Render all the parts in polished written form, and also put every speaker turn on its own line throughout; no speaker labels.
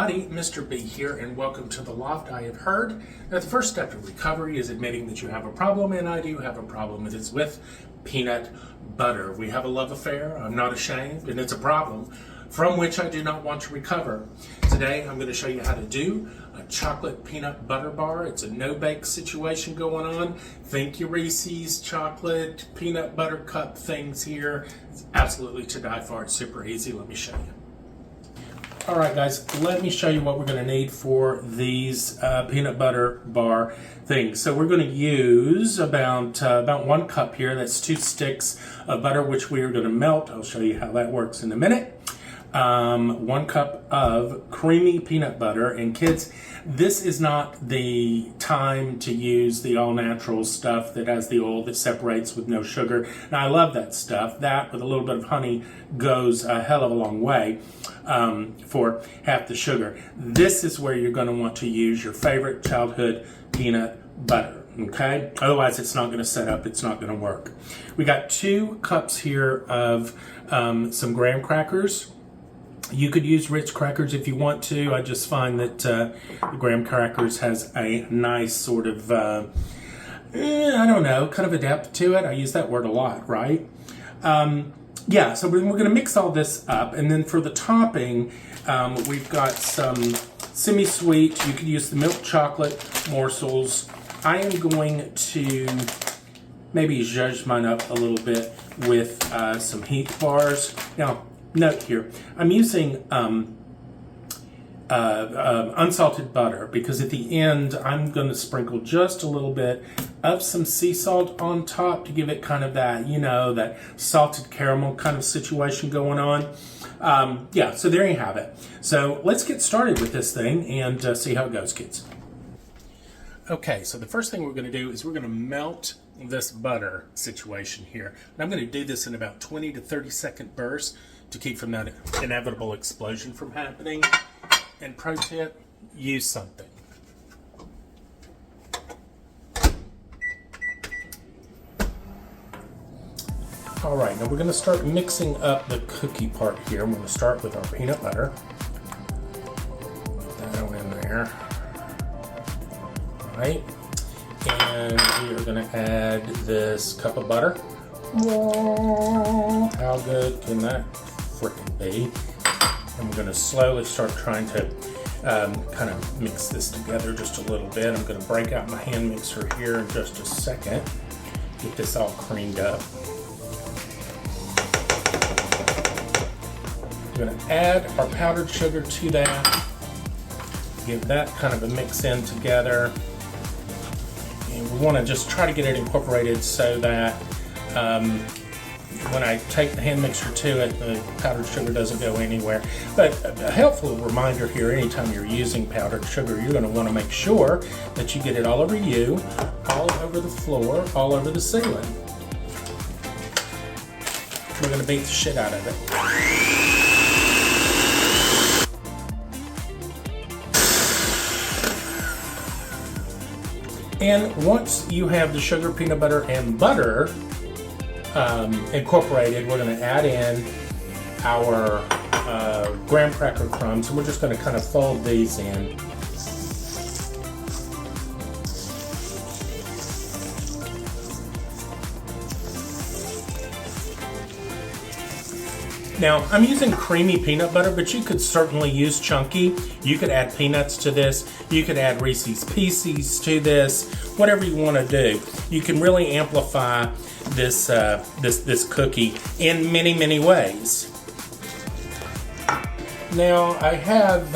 everybody, Mr. B here, and welcome to The Loft. I have heard that the first step to recovery is admitting that you have a problem, and I do have a problem. It is with peanut butter. We have a love affair, I'm not ashamed, and it's a problem from which I do not want to recover. Today I'm going to show you how to do a chocolate peanut butter bar. It's a no-bake situation going on. Think your Reese's chocolate peanut butter cup things here. It's absolutely to die for. It's super easy. Let me show you. Alright guys, let me show you what we're going to need for these peanut butter bar things. So we're going to use about 1 cup here. That's 2 sticks of butter, which we are going to melt. I'll show you how that works in a minute. 1 cup of creamy peanut butter. And kids, this is not the time to use the all-natural stuff that has the oil that separates with no sugar. Now, I love that stuff. That with a little bit of honey goes a hell of a long way for half the sugar. This is where you're going to want to use your favorite childhood peanut butter. Okay? Otherwise, it's not going to set up. It's not going to work. We got 2 cups here of some graham crackers. You could use Ritz crackers if you want to. I just find that the graham crackers has a nice sort of, I don't know, kind of a depth to it. I use that word a lot, right? Yeah, so we're going to mix all this up. And then for the topping, we've got some semi-sweet. You could use the milk chocolate morsels. I am going to maybe zhuzh mine up a little bit with some Heath bars. Now, note here, I'm using unsalted butter because at the end I'm going to sprinkle just a little bit of some sea salt on top to give it kind of that, you know, that salted caramel kind of situation going on. Yeah, so there you have it. So let's get started with this thing and see how it goes, kids. Okay, so the first thing we're going to do is we're going to melt this butter situation here. And I'm going to do this in about 20 to 30 second bursts to keep from that inevitable explosion from happening. And pro tip, use something. All right, now we're going to start mixing up the cookie part here. I'm going to start with our peanut butter. Put that on in there. All right, and we are going to add this cup of butter. Whoa, how good can that frickin' be? And we're going to slowly start trying to kind of mix this together just a little bit. I'm going to break out my hand mixer here in just a second. Get this all creamed up. We're going to add our powdered sugar to that. Give that kind of a mix in together. And we want to just try to get it incorporated so that when I take the hand mixer to it, the powdered sugar doesn't go anywhere. But a helpful reminder here, anytime you're using powdered sugar, you're going to want to make sure that you get it all over you, all over the floor, all over the ceiling. We're going to beat the shit out of it. And once you have the sugar, peanut butter, and butter incorporated, we're going to add in our graham cracker crumbs, and we're just going to kind of fold these in. Now, I'm using creamy peanut butter, but you could certainly use chunky. You could add peanuts to this. You could add Reese's Pieces to this. Whatever you want to do. You can really amplify this this cookie in many, many ways. Now, I have,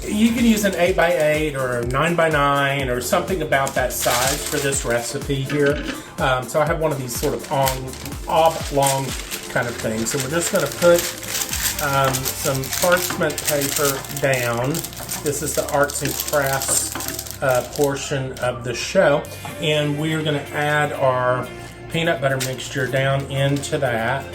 you can use an 8x8 or a 9x9 or something about that size for this recipe here. So I have one of these sort of oblong kind of thing. So we're just going to put some parchment paper down. This is the arts and crafts portion of the show, and we are going to add our peanut butter mixture down into that.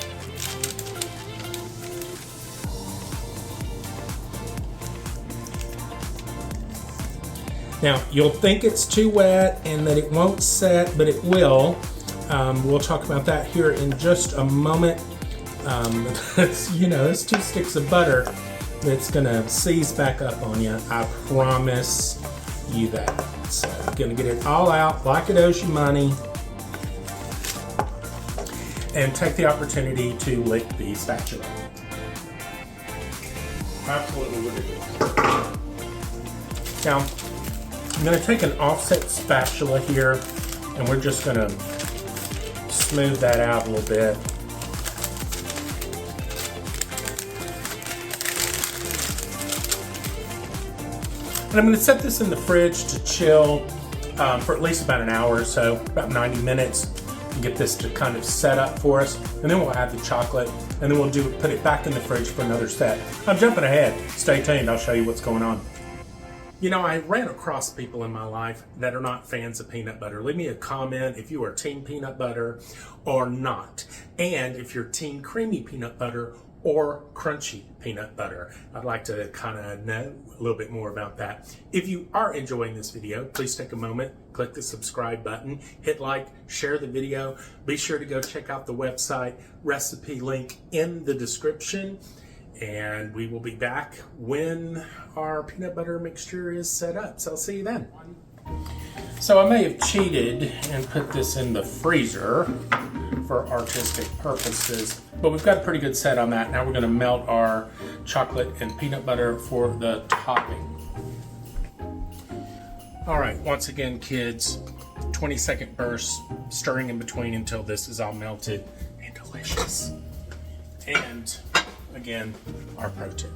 Now, you'll think it's too wet and that it won't set, but it will. We'll talk about that here in just a moment. It's 2 sticks of butter it's gonna seize back up on you. I promise you that. So I'm gonna get it all out like it owes you money. And take the opportunity to lick the spatula. Absolutely ridiculous. Now, I'm gonna take an offset spatula here and we're just gonna smooth that out a little bit. And I'm going to set this in the fridge to chill for at least about an hour or so, about 90 minutes, and get this to kind of set up for us. And then we'll add the chocolate, and then we'll put it back in the fridge for another set. I'm jumping ahead. Stay tuned. I'll show you what's going on. You know, I ran across people in my life that are not fans of peanut butter. Leave me a comment if you are team peanut butter or not. And if you're team creamy peanut butter or crunchy peanut butter. I'd like to kind of know a little bit more about that. If you are enjoying this video, please take a moment, click the subscribe button, hit like, share the video. Be sure to go check out the website, recipe link in the description. And we will be back when our peanut butter mixture is set up. So I'll see you then. So I may have cheated and put this in the freezer for artistic purposes, but we've got a pretty good set on that. Now we're going to melt our chocolate and peanut butter for the topping. All right, once again, kids, 20-second bursts, stirring in between until this is all melted and delicious. And again, our pro tip.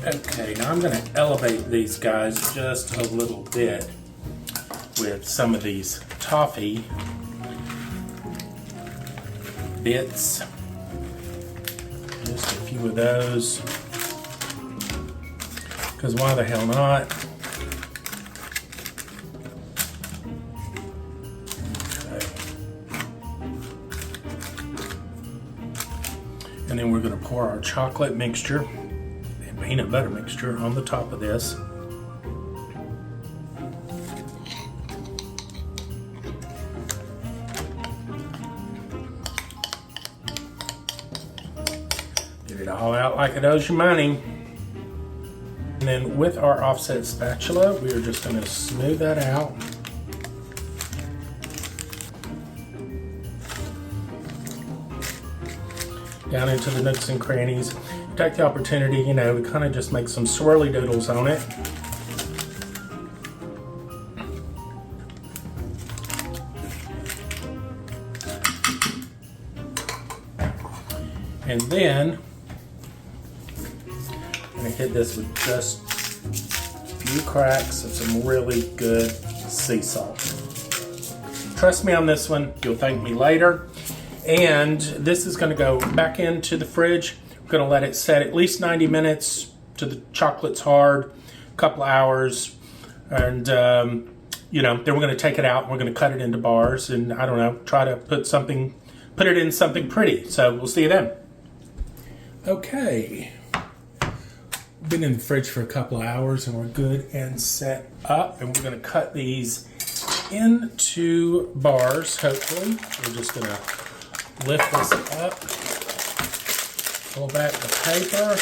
Okay, now I'm going to elevate these guys just a little bit with some of these toffee bits. Just a few of those, because why the hell not? Okay. And then we're going to pour our chocolate mixture and peanut butter mixture on the top of this. Get it all out like it owes you money. And then with our offset spatula, we are just going to smooth that out. Down into the nooks and crannies. Take the opportunity, you know, to kind of just make some swirly doodles on it. And then I'm going to hit this with just a few cracks of some really good sea salt. Trust me on this one, you'll thank me later. And this is going to go back into the fridge. We're going to let it set at least 90 minutes to the chocolate's hard, a couple hours. And, you know, then we're going to take it out and we're going to cut it into bars and, I don't know, try to put it in something pretty. So we'll see you then. Okay. Been in the fridge for a couple of hours and we're good and set up. And we're going to cut these into bars, hopefully. We're just going to lift this up, pull back the paper,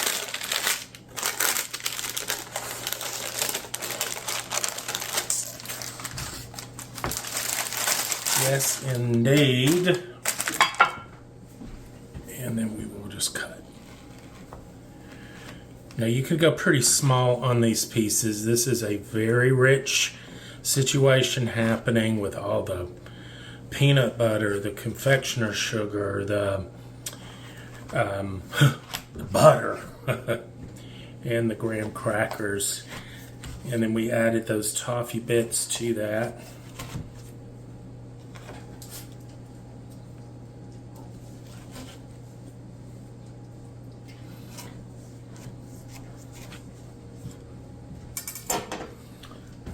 yes indeed, and then we will just cut. Now you could go pretty small on these pieces. This is a very rich situation happening with all the peanut butter, the confectioner sugar, the butter, and the graham crackers. And then we added those toffee bits to that.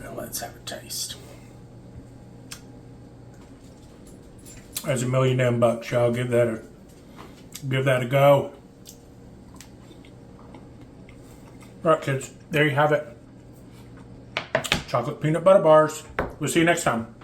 Now let's have a taste. That's a million damn bucks, y'all. Give that a go. All right, kids. There you have it. Chocolate peanut butter bars. We'll see you next time.